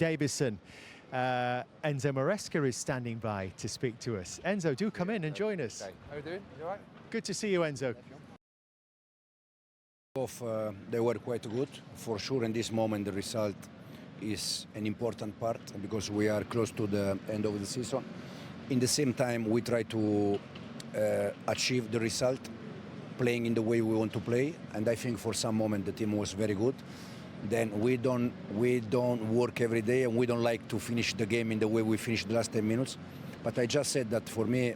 Davison. Enzo Maresca is standing by to speak to us. Enzo, do come in and join us. Okay. How are you doing? You all right? Good to see you, Enzo. They were quite good. For sure, in this moment, the result is an important part because we are close to the end of the season. In the same time, we try to achieve the result, playing in the way we want to play. And I think for some moment the team was very good. Then we don't work every day, and we don't like to finish the game in the way we finished the last 10 minutes. But I just said that for me,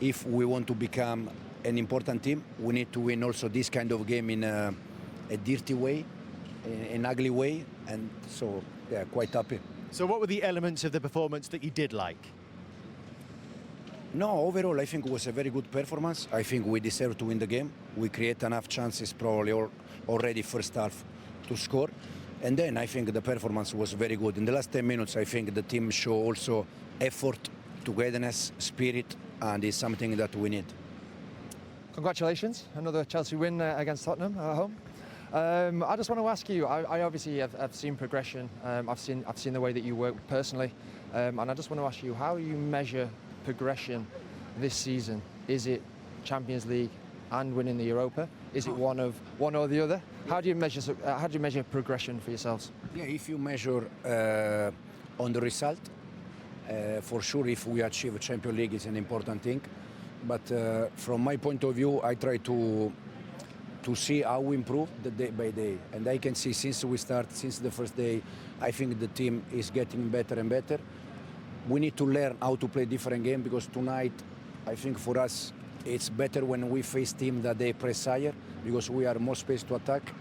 if we want to become an important team, we need to win also this kind of game in a dirty way, an ugly way, and so yeah, quite happy. So what were the elements of the performance that you did like? No, overall I think it was a very good performance. I think we deserve to win the game. We create enough chances probably already first half to score, and then I think the performance was very good. In the last 10 minutes I think the team showed also effort, togetherness, spirit, and it's something that we need. Congratulations, another Chelsea win against Tottenham at home. I just want to ask you, I obviously have seen progression, I've seen the way that you work personally, and I just want to ask you, how you measure progression this season? Is it Champions League and winning the Europa? Is it one or the other? How do you measure progression for yourselves? Yeah, if you measure on the result, for sure if we achieve a Champions League it's an important thing. But from my point of view, I try to see how we improve the day by day. And I can see since the first day, I think the team is getting better and better. We need to learn how to play different game, because tonight, I think for us, it's better when we face teams that they press higher, because we are more space to attack.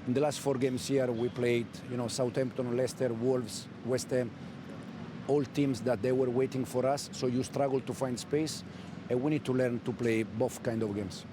In the last 4 games here, we played, Southampton, Leicester, Wolves, West Ham, all teams that they were waiting for us. So you struggle to find space, and we need to learn to play both kind of games.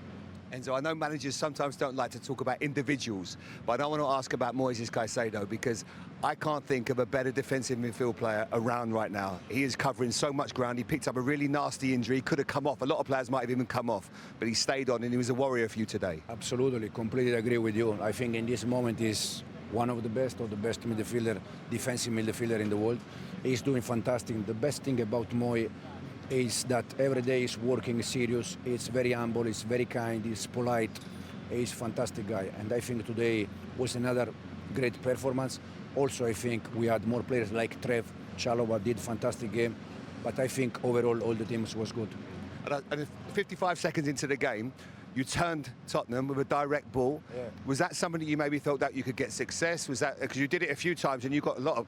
Enzo, I know managers sometimes don't like to talk about individuals, but I want to ask about Moises Caicedo, because I can't think of a better defensive midfield player around right now. He is covering so much ground. He picked up a really nasty injury, could have come off. A lot of players might have even come off, but he stayed on and he was a warrior for you today. Absolutely, completely agree with you. I think in this moment he's one of the best midfielder, defensive midfielder in the world. He's doing fantastic. The best thing about Moy is that every day he's working serious, he's very humble, he's very kind, he's polite, he's a fantastic guy. And I think today was another great performance. Also, I think we had more players like Trev, Chalobah did fantastic game, but I think overall all the teams was good. And 55 seconds into the game, you turned Tottenham with a direct ball. Yeah. Was that something that you maybe thought that you could get success? Was that because you did it a few times and you got a lot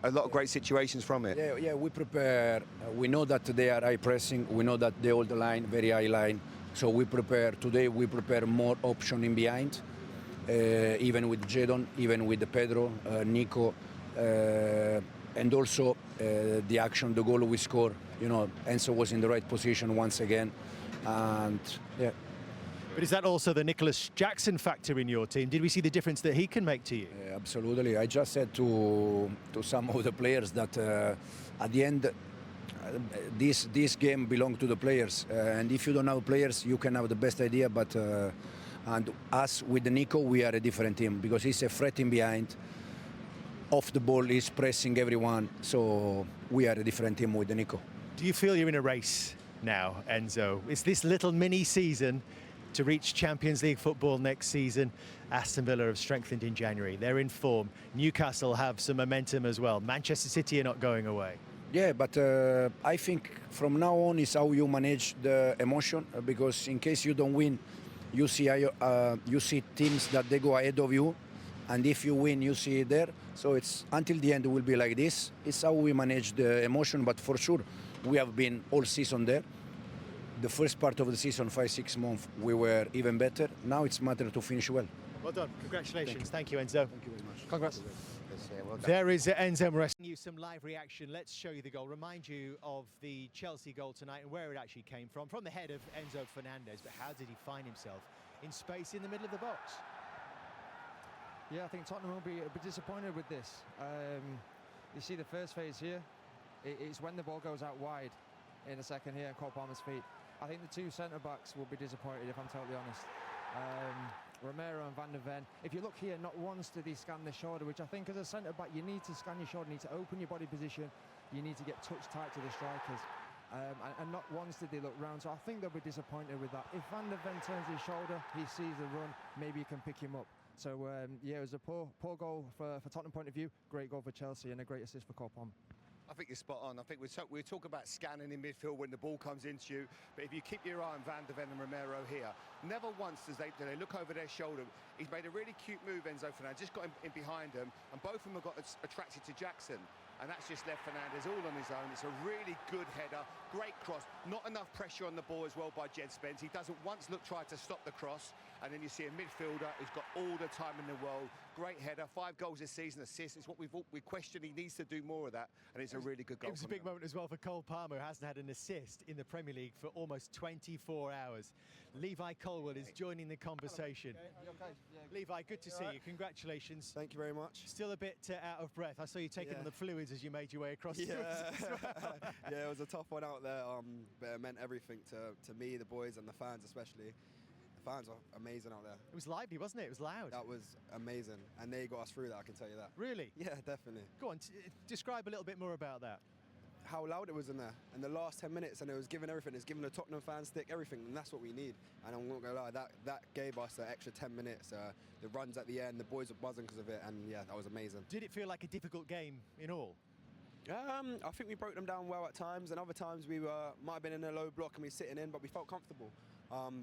of great situations from it? Yeah, we prepare. We know that they are high pressing. We know that they hold the line, very high line. So we prepare today. We prepare more option in behind, even with Jadon, even with Pedro, Nico, and also the action, the goal we score. Enzo was in the right position once again, and yeah. But is that also the Nicholas Jackson factor in your team? Did we see the difference that he can make to you? Yeah, absolutely. I just said to some of the players that at the end, this game belongs to the players. And if you don't have players, you can have the best idea. But and us with Nico, we are a different team, because he's a threat in behind. Off the ball, he's pressing everyone. So we are a different team with Nico. Do you feel you're in a race now, Enzo? It's this little mini season to reach Champions League football next season. Aston Villa have strengthened in January. They're in form. Newcastle have some momentum as well. Manchester City are not going away. Yeah, but I think from now on is how you manage the emotion, because in case you don't win, you see teams that they go ahead of you, and if you win, you see it there. So it's until the end it will be like this. It's how we manage the emotion, but for sure we have been all season there. The first part of the season, 5-6 months, we were even better. Now it's a matter to finish well. Well done. Congratulations. Thank you, Enzo. Thank you very much. Congrats. Well done. There is Enzo Maresca. You some live reaction. Let's show you the goal. Remind you of the Chelsea goal tonight and where it actually came from the head of Enzo Fernandez. But how did he find himself in space in the middle of the box? Yeah, I think Tottenham will be a bit disappointed with this. You see the first phase here. It's when the ball goes out wide in the second here, Cole Palmer's feet. I think the 2 centre-backs will be disappointed, if I'm totally honest. Romero and Van der Ven. If you look here, not once did he scan the shoulder, which I think as a centre-back, you need to scan your shoulder, you need to open your body position, you need to get touch tight to the strikers. And not once did they look round, so I think they'll be disappointed with that. If Van der Ven turns his shoulder, he sees the run, maybe he can pick him up. So, yeah, it was a poor goal for Tottenham point of view, great goal for Chelsea and a great assist for Cole Palmer. I think you're spot on. I think we talk about scanning in midfield when the ball comes into you, but if you keep your eye on Van der Ven and Romero here, never once do they look over their shoulder. He's made a really cute move, Enzo Fernandez, just got him in behind him, and both of them have got attracted to Jackson. And that's just left Fernandez all on his own. It's a really good header, great cross. Not enough pressure on the ball as well by Jed Spence. He doesn't once try to stop the cross. And then you see a midfielder who's got all the time in the world. Great header, 5 goals this season, assists. It's what we question. He needs to do more of that. And it's a really good goal. It was a big moment as well for Cole Palmer, who hasn't had an assist in the Premier League for almost 24 hours. Levi Colwill is joining the conversation. Okay? Yeah. Levi, good to see you. Congratulations. Thank you very much. Still a bit out of breath. I saw you taking on the fluids as you made your way across the Yeah, yeah, it was a tough one out there, but it meant everything to me, the boys, and the fans especially. The fans are amazing out there. It was lively, wasn't it? It was loud. That was amazing, and they got us through that, I can tell you that. Really? Yeah, definitely. Go on, describe a little bit more about that. How loud it was in there in the last 10 minutes, and it was giving everything. It's giving the Tottenham fans stick everything, and that's what we need. And I'm not gonna lie, that gave us an extra 10 minutes. The runs at the end, the boys were buzzing because of it, and yeah, that was amazing. Did it feel like a difficult game in all? I think we broke them down well at times, and other times we might have been in a low block and we were sitting in, but we felt comfortable.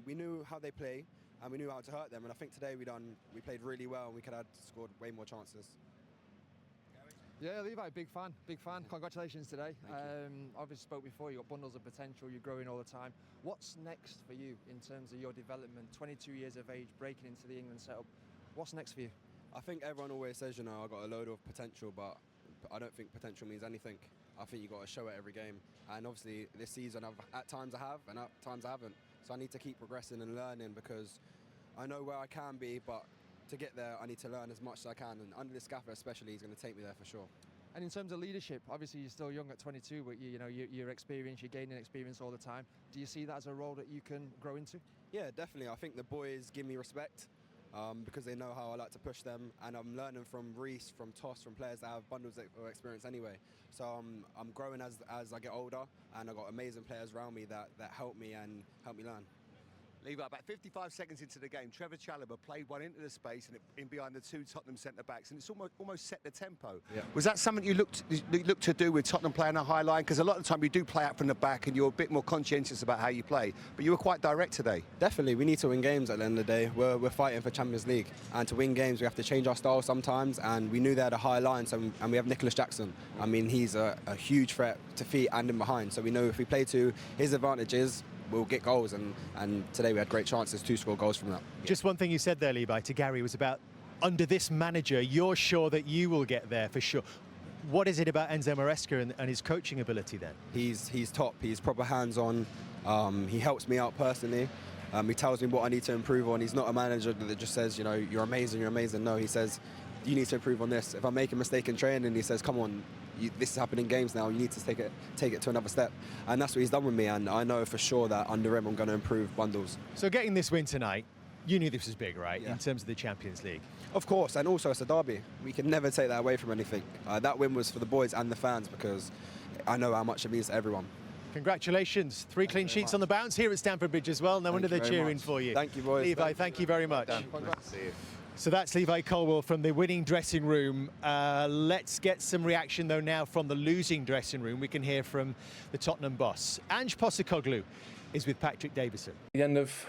We knew how they play, and we knew how to hurt them. And I think today we played really well, and we could have scored way more chances. Yeah, Levi, big fan. Congratulations today. Thank Obviously spoke before, you've got bundles of potential, you're growing all the time. What's next for you in terms of your development? 22 years of age, breaking into the England setup. What's next for you? I think everyone always says, I've got a load of potential, but I don't think potential means anything. I think you've got to show it every game. And obviously this season, at times I have, and at times I haven't. So I need to keep progressing and learning, because I know where I can be, but to get there, I need to learn as much as I can. And under this gaffer especially, he's going to take me there for sure. And in terms of leadership, obviously you're still young at 22, but you're experienced, you're gaining experience all the time. Do you see that as a role that you can grow into? Yeah, definitely. I think the boys give me respect. Because they know how I like to push them, and I'm learning from Reece, from Toss, from players that have bundles of experience anyway. So I'm growing as I get older, and I've got amazing players around me that help me and help me learn. Levi, about 55 seconds into the game, Trevor Chalobah played one into the space and in behind the 2 Tottenham centre-backs, and it's almost set the tempo. Yeah. Was that something you looked to do with Tottenham playing a high line? Because a lot of the time you do play out from the back and you're a bit more conscientious about how you play, but you were quite direct today. Definitely, we need to win games at the end of the day. We're fighting for Champions League, and to win games we have to change our style sometimes, and we knew they had a high line, and we have Nicholas Jackson. I mean, he's a huge threat to feet and in behind, so we know if we play to his advantages, we'll get goals, and today we had great chances to score goals from that. Just one thing you said there, Levi, to Gary, was about under this manager, you're sure that you will get there for sure. What is it about Enzo Maresca and his coaching ability then? He's top, he's proper hands-on, he helps me out personally. He tells me what I need to improve on. He's not a manager that just says, you're amazing, you're amazing. No, he says, you need to improve on this. If I make a mistake in training, he says, come on, this is happening in games now, you need to take it to another step. And that's what he's done with me, and I know for sure that under him I'm going to improve bundles. So getting this win tonight, you knew this was big, right, Yeah. in terms of the Champions League? Of course, and also it's a derby. We can never take that away from anything. That win was for the boys and the fans, because I know how much it means to everyone. Congratulations. 3 clean sheets on the bounce here at Stamford Bridge as well. No wonder they're cheering for you. Thank you, boys. Levi, thank you very much. Nice to see you. So that's Levi Colwill from the winning dressing room. Let's get some reaction, though, now from the losing dressing room. We can hear from the Tottenham boss. Ange Postecoglou is with Patrick Davison. The end of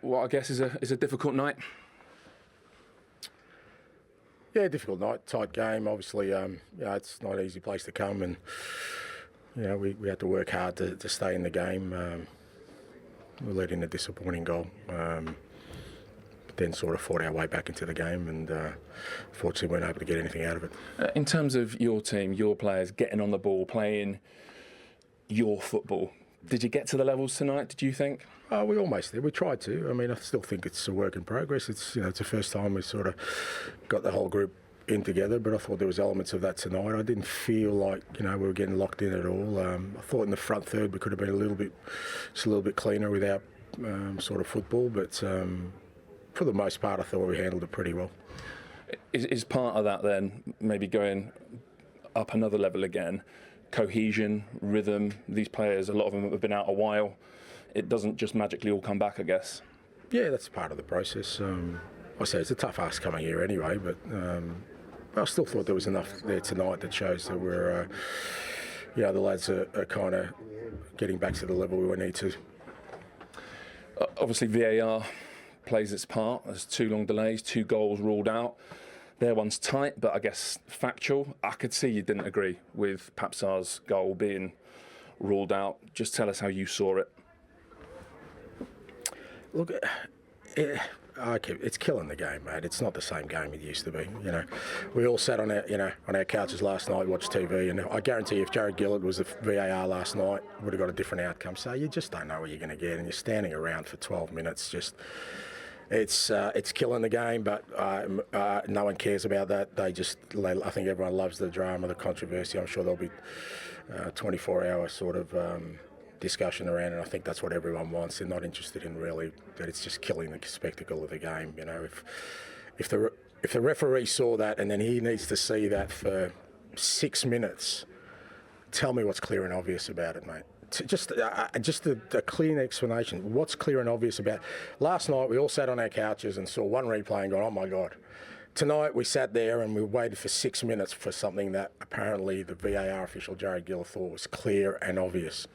what I guess is a difficult night. Yeah, difficult night, tight game. Obviously, it's not an easy place to come, and we had to work hard to stay in the game. We let in a disappointing goal, but then sort of fought our way back into the game, and fortunately weren't able to get anything out of it. In terms of your team, your players getting on the ball, playing your football, did you get to the levels tonight, did you think? We almost did. We tried to. I mean, I still think it's a work in progress. It's it's the first time we sort of got the whole group in together, but I thought there was elements of that tonight. I didn't feel like we were getting locked in at all. I thought in the front third we could have been a little bit cleaner with our sort of football, but for the most part, I thought we handled it pretty well. Is part of that then maybe going up another level again? Cohesion, rhythm, these players, a lot of them have been out a while. It doesn't just magically all come back, I guess. Yeah, that's part of the process. I say it's a tough ask coming here anyway, but I still thought there was enough there tonight that shows that we're, the lads are kind of getting back to the level we need to. Obviously, VAR plays its part. There's 2 long delays, 2 goals ruled out. Their one's tight, but I guess factual. I could see you didn't agree with Papsar's goal being ruled out. Just tell us how you saw it. Look, it's killing the game, mate. It's not the same game it used to be. We all sat on our couches last night, watched TV, and I guarantee you, if Jared Gillett was the VAR last night, would have got a different outcome. So you just don't know what you're going to get, and you're standing around for 12 minutes. Just it's killing the game, but no one cares about that. I think everyone loves the drama, the controversy. I'm sure there'll be 24-hour sort of discussion around, and I think that's what everyone wants. They're not interested in really that it's just killing the spectacle of the game. If the referee saw that and then he needs to see that for 6 minutes, tell me what's clear and obvious about it, mate. Just a clean explanation. What's clear and obvious about it? Last night we all sat on our couches and saw one replay and gone, oh my God. Tonight we sat there and we waited for 6 minutes for something that apparently the VAR official Jared Gillett thought was clear and obvious.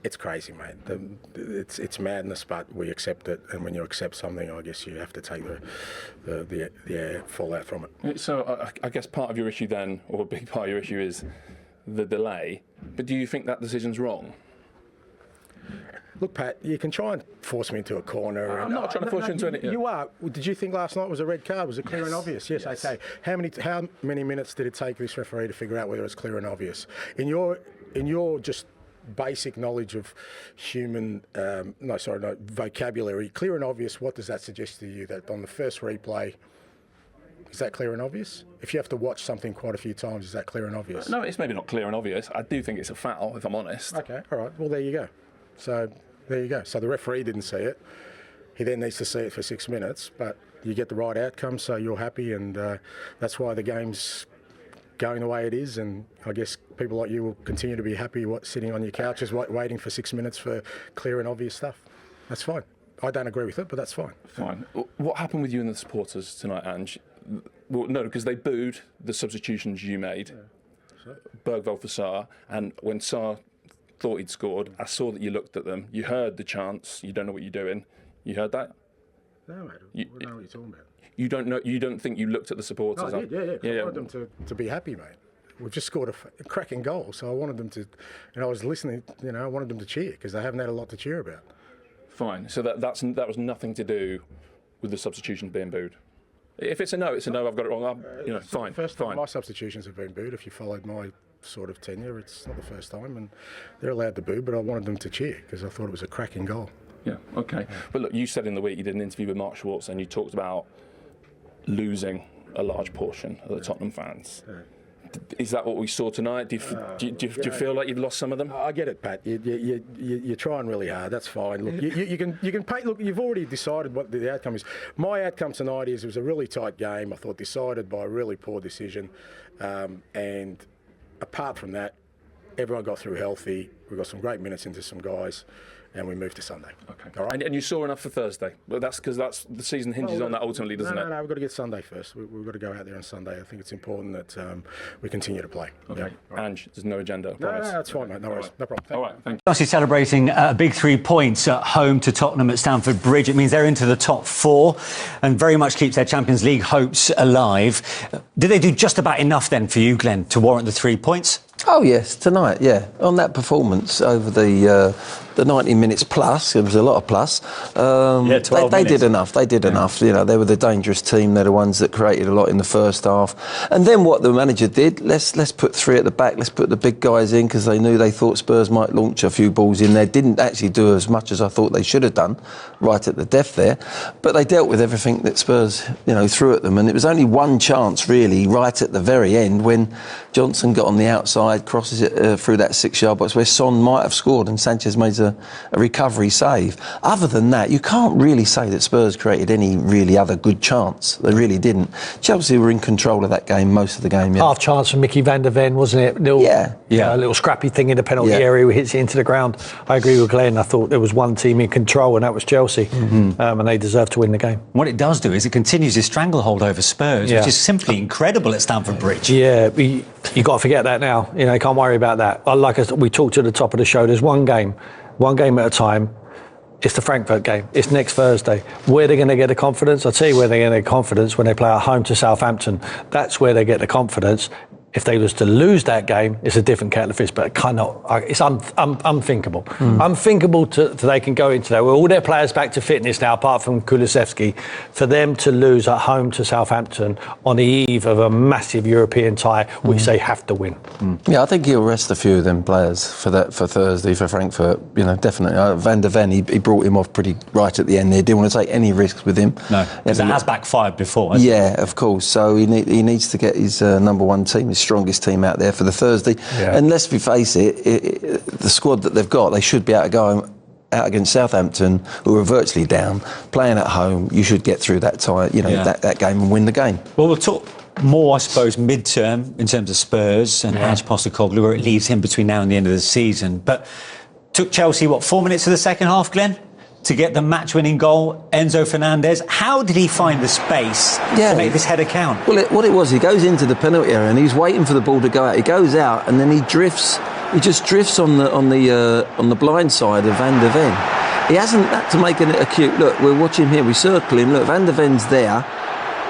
It's crazy, mate. It's madness, but we accept it. And when you accept something, I guess you have to take the fallout from it. So I guess part of your issue then, or a big part of your issue, is the delay. But do you think that decision's wrong? Look, Pat, you can try and force me into a corner. I'm not trying to force you into anything. You are. Did you think last night was a red card? Was it clear and obvious? Yes, okay. How many minutes did it take this referee to figure out whether it's clear and obvious? In your just basic knowledge of human, vocabulary, clear and obvious, what does that suggest to you? That on the first replay, is that clear and obvious? If you have to watch something quite a few times, is that clear and obvious? No, it's maybe not clear and obvious. I do think it's a foul, if I'm honest. Okay, all right. Well, there you go. So there you go. So the referee didn't see it. He then needs to see it for 6 minutes, but you get the right outcome, so you're happy, and that's why the game's going the way it is, and I guess people like you will continue to be happy sitting on your couches waiting for 6 minutes for clear and obvious stuff. That's fine. I don't agree with it, but that's fine. Fine. What happened with you and the supporters tonight, Ange? Well, no, because they booed the substitutions you made. Yeah. Bergvall for Sarr, and when Sarr thought he'd scored, I saw that you looked at them. You heard the chants. You don't know what you're doing. You heard that? No, mate. I don't know what you're talking about. You don't know. You don't think you looked at the supporters? No, I did. Yeah. I wanted them to be happy, mate. We've just scored a cracking goal, so I wanted them to. I was listening. I wanted them to cheer because they haven't had a lot to cheer about. Fine. So that was nothing to do with the substitutions being booed. If it's a no, it's a no. I've got it wrong. Fine. First time my substitutions have been booed. If you followed my sort of tenure, it's not the first time, and they're allowed to boo. But I wanted them to cheer because I thought it was a cracking goal. Yeah. Okay. Yeah. But look, you said in the week you did an interview with Mark Schwartz, and you talked about losing a large portion of the Tottenham fans. Yeah. Is that what we saw tonight? Do you feel like you've lost some of them? I get it, Pat. You're trying really hard. That's fine. Look, you can pay. Look, you've already decided what the outcome is. My outcome tonight is it was a really tight game. I thought decided by a really poor decision, and apart from that, everyone got through healthy. We got some great minutes into some guys. And we moved to Sunday. Okay. All right. And you saw enough for Thursday. Well, that's because the season hinges on that ultimately, doesn't it? No. We've got to get Sunday first. We've got to go out there on Sunday. I think it's important that we continue to play. Okay. Yeah. Right. Ange, there's no agenda. No, that's fine, mate. No worries. No problem. All right. Thank you. Obviously celebrating a big 3 points at home to Tottenham at Stamford Bridge. It means they're into the top 4 and very much keeps their Champions League hopes alive. Did they do just about enough then for you, Glenn, to warrant the 3 points? Oh yes, tonight, yeah. On that performance over the 90 minutes plus, it was a lot of plus. 12 they did enough. They did enough. They were the dangerous team. They're the ones that created a lot in the first half. And then what the manager did, let's put 3 at the back. Let's put the big guys in because they thought Spurs might launch a few balls in there. Didn't actually do as much as I thought they should have done, right at the death there. But they dealt with everything that Spurs, threw at them. And it was only one chance really, right at the very end, when Johnson got on the outside, crosses it through that 6-yard box where Son might have scored, and Sanchez made a recovery save. Other than that, you can't really say that Spurs created any really other good chance. They really didn't. Chelsea were in control of that game most of the game. Yeah. Half chance from Mickey van der Ven, wasn't it? A little scrappy thing in the penalty area who hits it into the ground. I agree with Glenn. I thought there was one team in control, and that was Chelsea, and they deserved to win the game. What it does do is it continues his stranglehold over Spurs, which is simply incredible at Stamford Bridge. Yeah, you got to forget that now. You know, you can't worry about that. Like we talked at the top of the show, there's one game at a time. It's the Frankfurt game. It's next Thursday. Where are they going to get the confidence? I'll tell you where they're going to get confidence, when they play at home to Southampton. That's where they get the confidence. If they was to lose that game, it's a different kettle of fish, but it's unthinkable. Unthinkable they can go into that with all their players back to fitness now, apart from Kulusevski, for them to lose at home to Southampton on the eve of a massive European tie, which they have to win. Yeah, I think he'll rest a few of them players for Thursday, for Frankfurt. You know, definitely. Van der Ven, he brought him off pretty right at the end there. Didn't want to take any risks with him. No, because it has backfired before, hasn't it? Of course. So he needs to get his number one team, his strongest team out there for the Thursday. Yeah. And let's face it, the squad that they've got, they should be able to go out against Southampton, who are virtually down, playing at home. You should get through that tie, that game and win the game. Well, we'll talk more, I suppose, mid-term in terms of Spurs and Ange Postecoglou, where it leaves him between now and the end of the season. But took Chelsea, 4 minutes of the second half, Glenn, to get the match-winning goal, Enzo Fernandez. How did he find the space to make this header count? Well, what it was, he goes into the penalty area and he's waiting for the ball to go out. He goes out and then he drifts. He just drifts on the blind side of Van der Ven. He hasn't had to make an acute. Look, we're watching here. We circle him. Look, Van der Ven's there.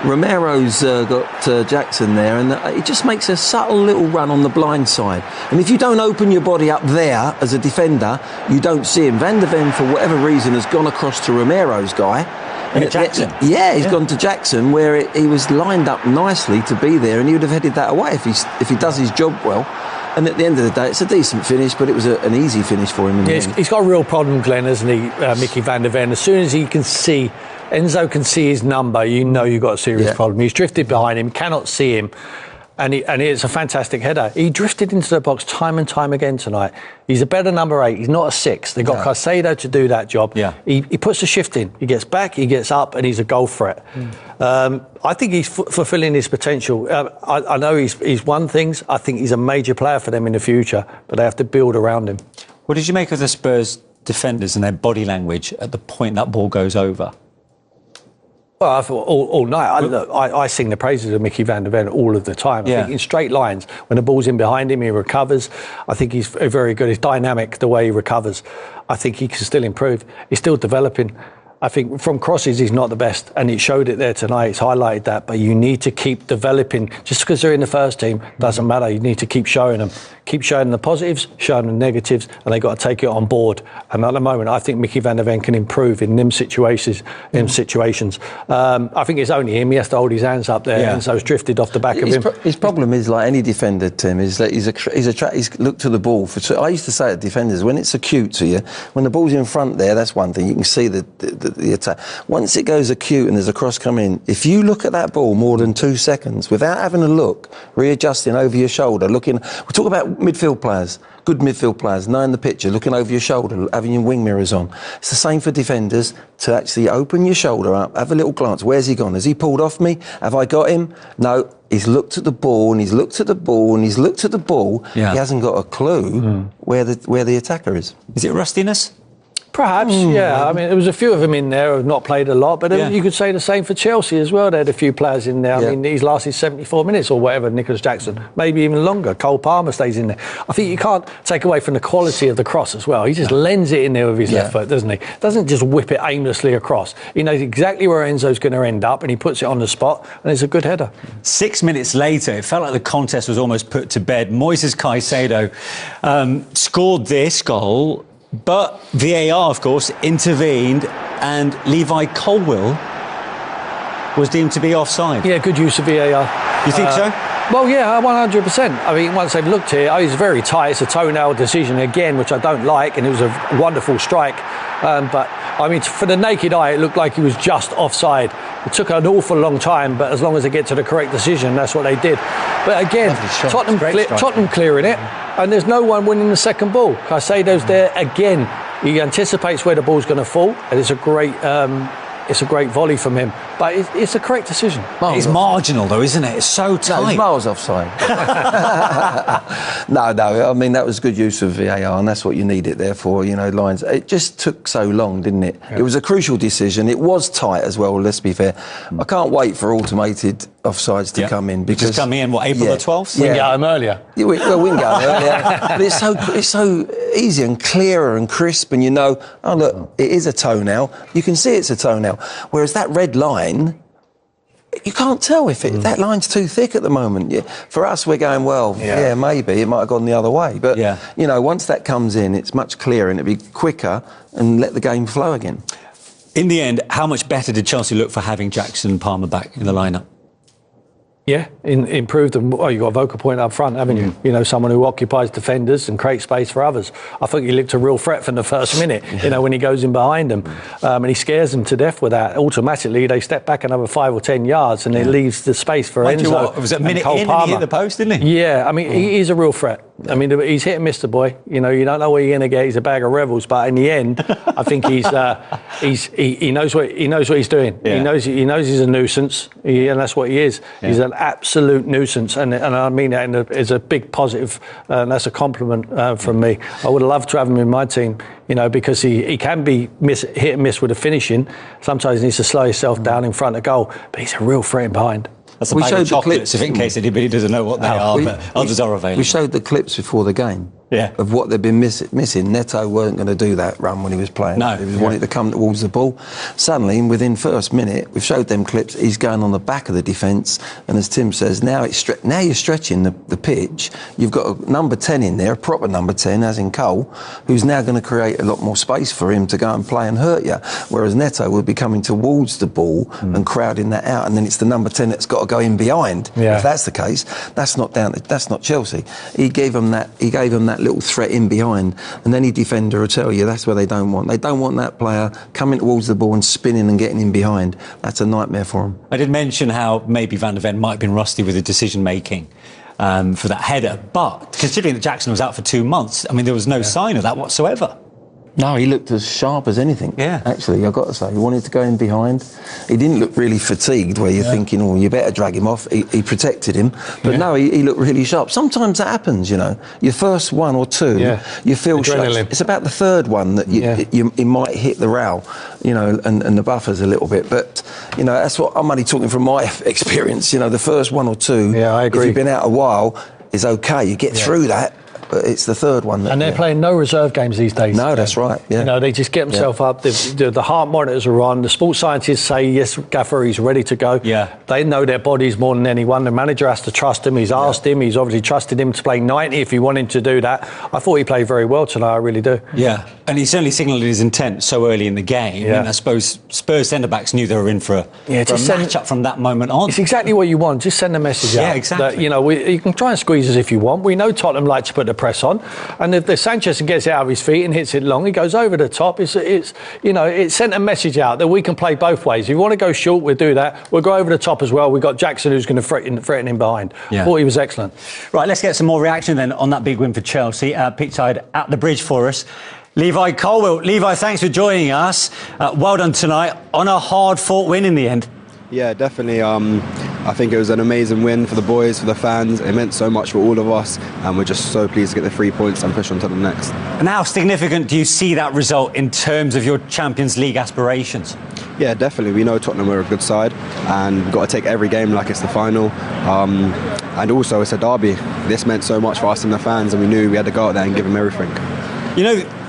Romero's got Jackson there, and he just makes a subtle little run on the blind side. And if you don't open your body up there as a defender, you don't see him. Van der Ven, for whatever reason, has gone across to Romero's guy. And Jackson? He's gone to Jackson, where he was lined up nicely to be there, and he would have headed that away if he does his job well. And at the end of the day, it's a decent finish, but it was an easy finish for him. He's got a real problem, Glenn, hasn't he, Mickey van der Ven? As soon as he can see, Enzo can see his number, you know you've got a serious problem. He's drifted behind him, cannot see him, and it's a fantastic header. He drifted into the box time and time again tonight. He's a better number 8. He's not a 6. They've got Caicedo to do that job. Yeah. He puts the shift in. He gets back, he gets up, and he's a goal threat. I think he's fulfilling his potential. I know he's won things. I think he's a major player for them in the future, but they have to build around him. What did you make of the Spurs defenders and their body language at the point that ball goes over? Well, I thought all night. I sing the praises of Mickey van der Ven all of the time. I think in straight lines, when the ball's in behind him, he recovers. I think he's very good. He's dynamic the way he recovers. I think he can still improve. He's still developing. I think from crosses, he's not the best, and it showed it there tonight. It's highlighted that, but you need to keep developing. Just because they're in the first team doesn't matter. You need to keep showing them. Keep showing the positives, showing the negatives, and they've got to take it on board. And at the moment, I think Mickey van der Ven can improve in them situations. I think it's only him. He has to hold his hands up there, and so it's drifted off the back of him. His problem is, like any defender, Tim, is that he's looked to the ball. I used to say to defenders, when it's acute to you, when the ball's in front there, that's one thing. You can see the attack. Once it goes acute and there's a cross coming, if you look at that ball more than 2 seconds without having a look, readjusting over your shoulder, looking, we talk about midfield players, good midfield players, knowing the picture, looking over your shoulder, having your wing mirrors on. It's the same for defenders, to actually open your shoulder up, have a little glance. Where's he gone? Has he pulled off me? Have I got him? No. He's looked at the ball and he's looked at the ball and he's looked at the ball. Yeah. He hasn't got a clue where the attacker is. Is it rustiness? Perhaps, yeah. I mean, there was a few of them in there who have not played a lot, but you could say the same for Chelsea as well. They had a few players in there. I mean, he's lasted 74 minutes or whatever, Nicholas Jackson, maybe even longer. Cole Palmer stays in there. I think you can't take away from the quality of the cross as well. He just lends it in there with his left foot, doesn't he? Doesn't just whip it aimlessly across. He knows exactly where Enzo's going to end up, and he puts it on the spot, and it's a good header. 6 minutes later, it felt like the contest was almost put to bed. Moises Caicedo scored this goal, but VAR, of course, intervened, and Levi Colwill was deemed to be offside. Yeah, good use of VAR. You think so? Well, yeah, 100%. I mean, once they've looked here, it's very tight. It's a toenail decision again, which I don't like, and it was a wonderful strike. But, I mean, for the naked eye, it looked like he was just offside. It took an awful long time, but as long as they get to the correct decision, that's what they did. But again, Tottenham clearing it, and there's no one winning the second ball. Caicedo's there again. He anticipates where the ball's going to fall, and it's a great volley from him. But it's a correct decision. It's marginal, though, isn't it? It's so tight. No, it's miles offside. No, I mean, that was good use of VAR, and that's what you need it there for, lines. It just took so long, didn't it? Yeah. It was a crucial decision. It was tight as well, let's be fair. I can't wait for automated offsides to come in. Because just come in, April the 12th? We can get him earlier. Yeah, we can go earlier. But it's so easy and clearer and crisp, and oh, look, it is a toenail. You can see it's a toenail. Whereas that red line, you can't tell if that line's too thick at the moment. Yeah. For us, we're going, maybe it might have gone the other way. But, once that comes in, it's much clearer and it'll be quicker and let the game flow again. In the end, how much better did Chelsea look for having Jackson and Palmer back in the lineup? Yeah, improved them. Well, you've got a vocal point up front, haven't you? Someone who occupies defenders and creates space for others. I think he looked a real threat from the first minute, when he goes in behind them. And he scares them to death with that. Automatically, they step back another 5 or 10 yards and it leaves the space for Enzo. Was it a minute in and he hit the post, didn't he? Yeah, I mean, he is a real threat. I mean, he's hit and missed the boy. You don't know what you're going to get. He's a bag of rebels. But in the end, I think he knows what he's doing. Yeah. He knows he's a nuisance, and that's what he is. Yeah. He's an absolute nuisance, and I mean that as a big positive, and that's a compliment from me. I would love to have him in my team, because he can be hit and miss with the finishing. Sometimes he needs to slow himself down in front of goal, but he's a real threat behind. That's a bag of chocolates, if in case anybody doesn't know what they are, but others are available. We showed the clips before the game of what they've been missing. Neto weren't going to do that run when he was playing. No. He was wanting to come towards the ball. Suddenly, within first minute, we've showed them clips, he's going on the back of the defence, and as Tim says, now you're stretching the pitch. You've got a number 10 in there, a proper number 10, as in Cole, who's now going to create a lot more space for him to go and play and hurt you, whereas Neto would be coming towards the ball and crowding that out, and then it's the number 10 that's got to go in behind. Yeah. If that's the case, that's not Chelsea. He gave them that little threat in behind, and any defender will tell you that's where they don't want. They don't want that player coming towards the ball and spinning and getting in behind. That's a nightmare for them. I did mention how maybe Van der Ven might have been rusty with the decision making for that header, but considering that Jackson was out for 2 months, I mean, there was no sign of that whatsoever. No, he looked as sharp as anything. Yeah. Actually, I've got to say, he wanted to go in behind. He didn't look really fatigued, where you're thinking, oh, you better drag him off. He protected him. But no, he looked really sharp. Sometimes that happens, Your first one or two, you feel sharp. It's about the third one that you might hit the rail, and the buffers a little bit. But, that's what I'm only talking from my experience. The first one or two, I agree. If you've been out a while, is okay. You get through that. But it's the third one. And they're playing no reserve games these days. No, that's right. Yeah. They just get themselves up. The heart monitors are on. The sports scientists say, yes, Gaffer, he's ready to go. Yeah. They know their bodies more than anyone. The manager has to trust him. He's asked him. He's obviously trusted him to play 90 if he wanted to do that. I thought he played very well tonight. I really do. Yeah. And he certainly signalled his intent so early in the game. Yeah. And I suppose Spurs centre-backs knew they were in for a match-up from that moment on. It's exactly what you want. Just send a message out. Yeah, exactly. That, you can try and squeeze us if you want. We know Tottenham like to put the press on. And if Sanchez gets it out of his feet and hits it long, he goes over the top. It sent a message out that we can play both ways. If you want to go short, we'll do that. We'll go over the top as well. We've got Jackson who's going to threaten him behind. Yeah. Thought he was excellent. Right, let's get some more reaction then on that big win for Chelsea. Pitchside at the bridge for us. Levi Colwill. Levi, thanks for joining us. Well done tonight on a hard-fought win in the end. Yeah, definitely. I think it was an amazing win for the boys, for the fans. It meant so much for all of us, and we're just so pleased to get the 3 points and push on to the next. And how significant do you see that result in terms of your Champions League aspirations? Yeah, definitely. We know Tottenham are a good side, and we've got to take every game like it's the final. And also, it's a derby. This meant so much for us and the fans, and we knew we had to go out there and give them everything.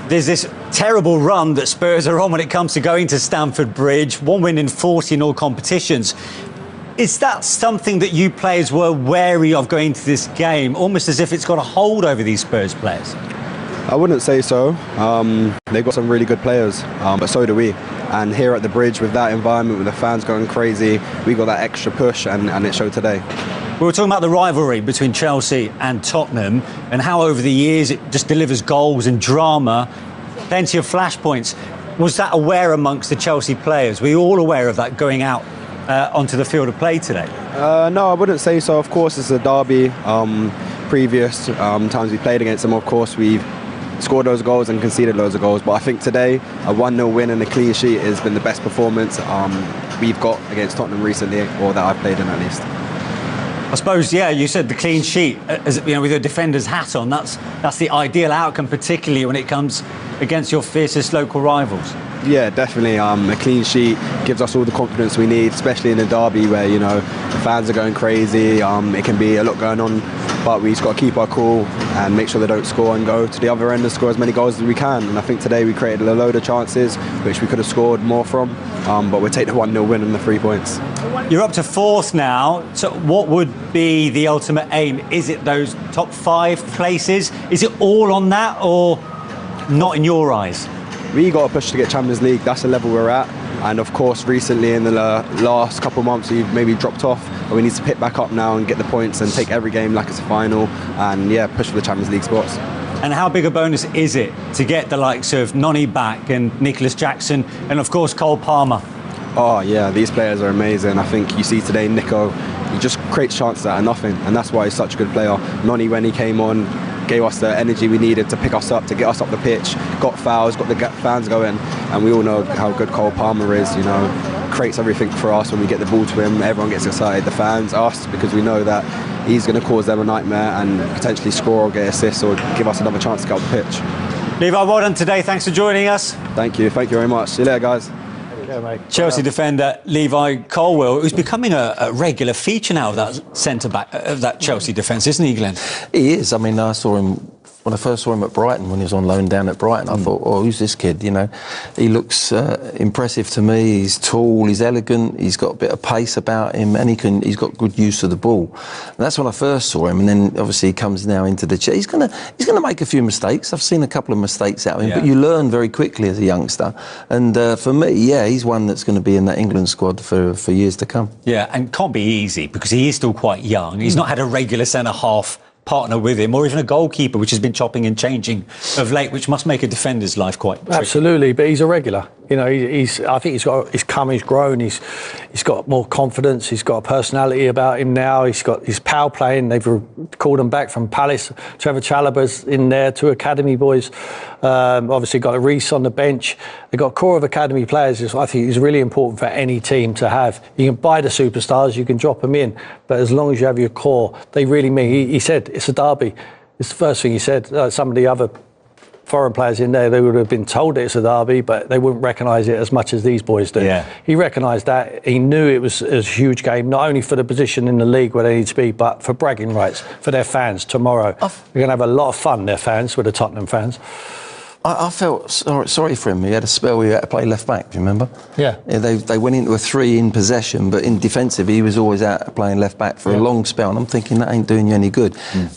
There's this terrible run that Spurs are on when it comes to going to Stamford Bridge, 1 win in 40 in all competitions. Is that something that you players were wary of going into this game, almost as if it's got a hold over these Spurs players? I wouldn't say so. They've got some really good players, but so do we. And here at the Bridge, with that environment, with the fans going crazy, we got that extra push, and it showed today. We were talking about the rivalry between Chelsea and Tottenham and how over the years it just delivers goals and drama, plenty of flashpoints. Was that aware amongst the Chelsea players? Were you all aware of that going out onto the field of play today? No, I wouldn't say so. Of course, it's a derby. Previous times we played against them, of course, we've scored those goals and conceded loads of goals. But I think today, a 1-0 win and a clean sheet has been the best performance we've got against Tottenham recently, or that I've played in at least. I suppose, yeah, you said the clean sheet, as you know, with your defender's hat on. That's the ideal outcome, particularly when it comes against your fiercest local rivals. Yeah, definitely. A clean sheet gives us all the confidence we need, especially in a derby where, you know, the fans are going crazy. It can be a lot going on, but we just got to keep our cool and make sure they don't score and go to the other end and score as many goals as we can. And I think today we created a load of chances, which we could have scored more from, but we'll take the 1-0 win and the 3 points. You're up to 4th now. So what would be the ultimate aim? Is it those top 5 places? Is it all on that, or not in your eyes? We got to push to get Champions League. That's the level we're at. And of course, recently in the last couple of months, we've maybe dropped off. But we need to pick back up now and get the points and take every game like it's a final. And yeah, push for the Champions League spots. And how big a bonus is it to get the likes of Noni back and Nicholas Jackson and of course Cole Palmer? Oh yeah, these players are amazing. I think you see today Nico, he just creates chances out of nothing, and that's why he's such a good player. Noni, when he came on, gave us the energy we needed to pick us up, to get us up the pitch, got fouls, got the fans going, and we all know how good Cole Palmer is, you know, creates everything for us. When we get the ball to him, everyone gets excited, the fans, us, because we know that he's going to cause them a nightmare and potentially score or get assists or give us another chance to get up the pitch. Levi, well done today. Thanks for joining us. Thank you very much. See you later, guys. Chelsea defender Levi Colwill, who's becoming a regular feature now of that centre-back, of that Chelsea defence, isn't he, Glenn? He is. I mean, I saw him when I first saw him at Brighton, when he was on loan down at Brighton. I thought, oh, who's this kid? You know, he looks impressive to me. He's tall, he's elegant, he's got a bit of pace about him, and he's got good use of the ball. And that's when I first saw him. And then obviously he comes now into the He's gonna make a few mistakes. I've seen a couple of mistakes out of him, but you learn very quickly as a youngster. And for me, yeah, he's one that's going to be in that England squad for years to come. Yeah, and can't be easy because he is still quite young. He's not had a regular centre-half partner with him, or even a goalkeeper, which has been chopping and changing of late, which must make a defender's life quite tricky. Absolutely, but he's a regular. You know, I think he's grown. He's got more confidence. He's got a personality about him now. He's got his pal playing. They've called him back from Palace. Trevor Chalobah's in there, 2 academy boys. Obviously got a Reece on the bench. They've got a core of academy players. I think it's really important for any team to have. You can buy the superstars, you can drop them in, but as long as you have your core, they really mean. He said it's a derby. It's the first thing he said. Some of the other foreign players in there, they would have been told it's a derby, but they wouldn't recognise it as much as these boys do. Yeah. He recognised that. He knew it was a huge game, not only for the position in the league where they need to be, but for bragging rights for their fans tomorrow. They're going to have a lot of fun, their fans, with the Tottenham fans. I felt sorry for him. He had a spell where he had to play left back, do you remember? Yeah. They went into a 3 in possession, but in defensive, he was always out playing left back for a long spell, and I'm thinking that ain't doing you any good.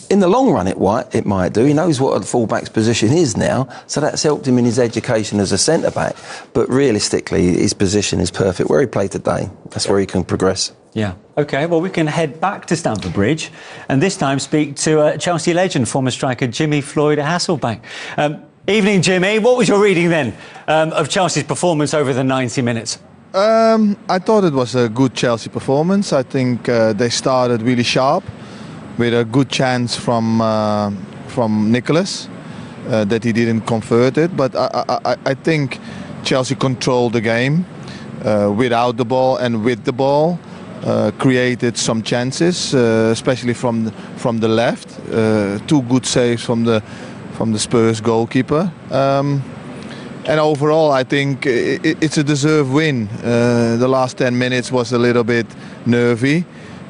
In the long run, it might do. He knows what a full-back's position is now, so that's helped him in his education as a centre-back. But realistically, his position is perfect. Where he played today, that's where he can progress. Yeah. OK, well, we can head back to Stamford Bridge and this time speak to Chelsea legend, former striker Jimmy Floyd Hasselbaink. Evening, Jimmy. What was your reading then of Chelsea's performance over the 90 minutes? I thought it was a good Chelsea performance. I think they started really sharp with a good chance from Nicholas that he didn't convert it. But I think Chelsea controlled the game without the ball and with the ball. Created some chances, especially from the left. 2 good saves from the Spurs goalkeeper. And overall, I think it's a deserved win. The last 10 minutes was a little bit nervy.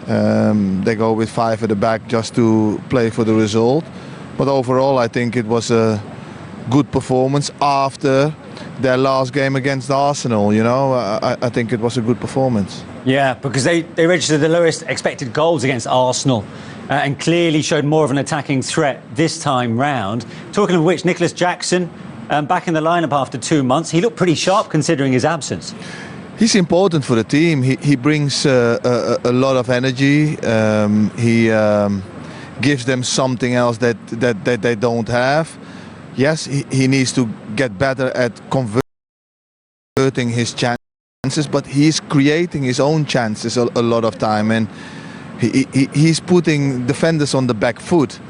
They go with 5 at the back just to play for the result. But overall, I think it was a good performance after their last game against Arsenal. You know, I think it was a good performance. Yeah, because they registered the lowest expected goals against Arsenal and clearly showed more of an attacking threat this time round. Talking of which, Nicholas Jackson back in the lineup after 2 months. He looked pretty sharp considering his absence. He's important for the team. He brings a lot of energy. He gives them something else that they don't have. Yes, he needs to get better at converting his chances, but he's creating his own chances a lot of time, and he's putting defenders on the back foot.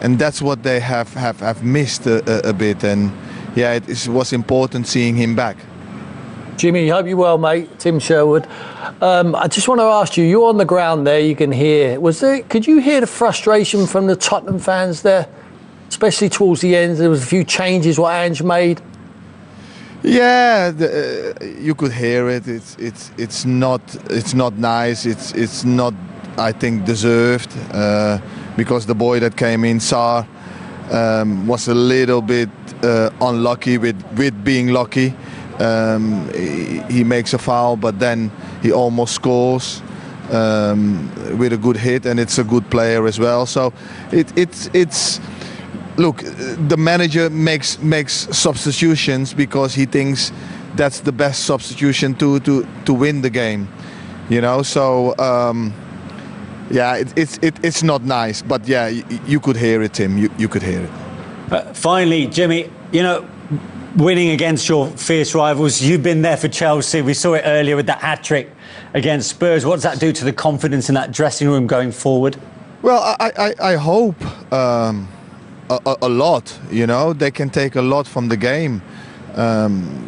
and that's what they have missed a bit. And yeah, it was important seeing him back. Jimmy, hope you're well, mate. Tim Sherwood. I just want to ask you, you're on the ground there, you can hear. Could you hear the frustration from the Tottenham fans there? Especially towards the end, there was a few changes what Ange made. Yeah, you could hear it. It's not nice. It's not, I think, deserved because the boy that came in, Sarr, was a little bit unlucky with being lucky. He makes a foul, but then he almost scores with a good hit, and it's a good player as well. So it's look, the manager makes substitutions because he thinks that's the best substitution to win the game, you know. So yeah, it's not nice, but yeah, you could hear it, Tim. You could hear it. Finally, Jimmy, you know, winning against your fierce rivals, you've been there for Chelsea. We saw it earlier with that hat-trick against Spurs. What does that do to the confidence in that dressing room going forward? Well, I hope a lot, you know. They can take a lot from the game.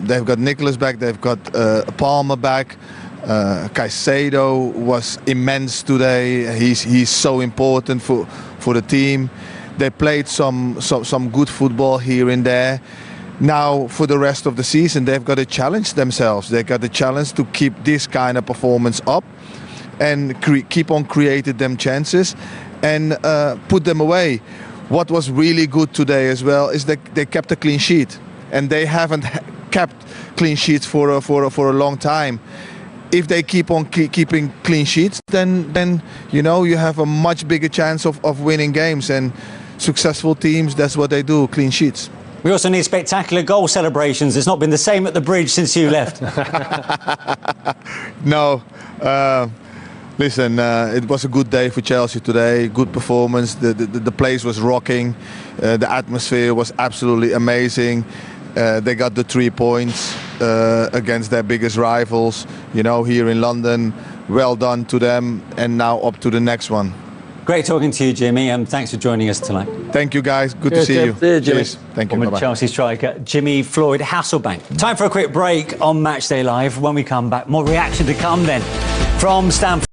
They've got Nicholas back, they've got Palmer back. Caicedo was immense today. He's so important for the team. They played some good football here and there. Now, for the rest of the season, they've got to challenge themselves. They've got the challenge to keep this kind of performance up and keep on creating them chances and put them away. What was really good today as well is that they kept a clean sheet, and they haven't kept clean sheets for a long time. If they keep on keeping clean sheets, then you know, you have a much bigger chance of winning games. And successful teams, that's what they do, clean sheets. We also need spectacular goal celebrations. It's not been the same at the Bridge since you left. No. Listen, it was a good day for Chelsea today. Good performance. The place was rocking. The atmosphere was absolutely amazing. They got the 3 points against their biggest rivals, you know, here in London. Well done to them, and now up to the next one. Great talking to you, Jimmy, and thanks for joining us tonight. Thank you, guys. Good to see you. Cheers, Jimmy. Cheers. Thank you. Former Chelsea striker Jimmy Floyd Hasselbank. Time for a quick break on Matchday Live. When we come back, more reaction to come then from Stamford.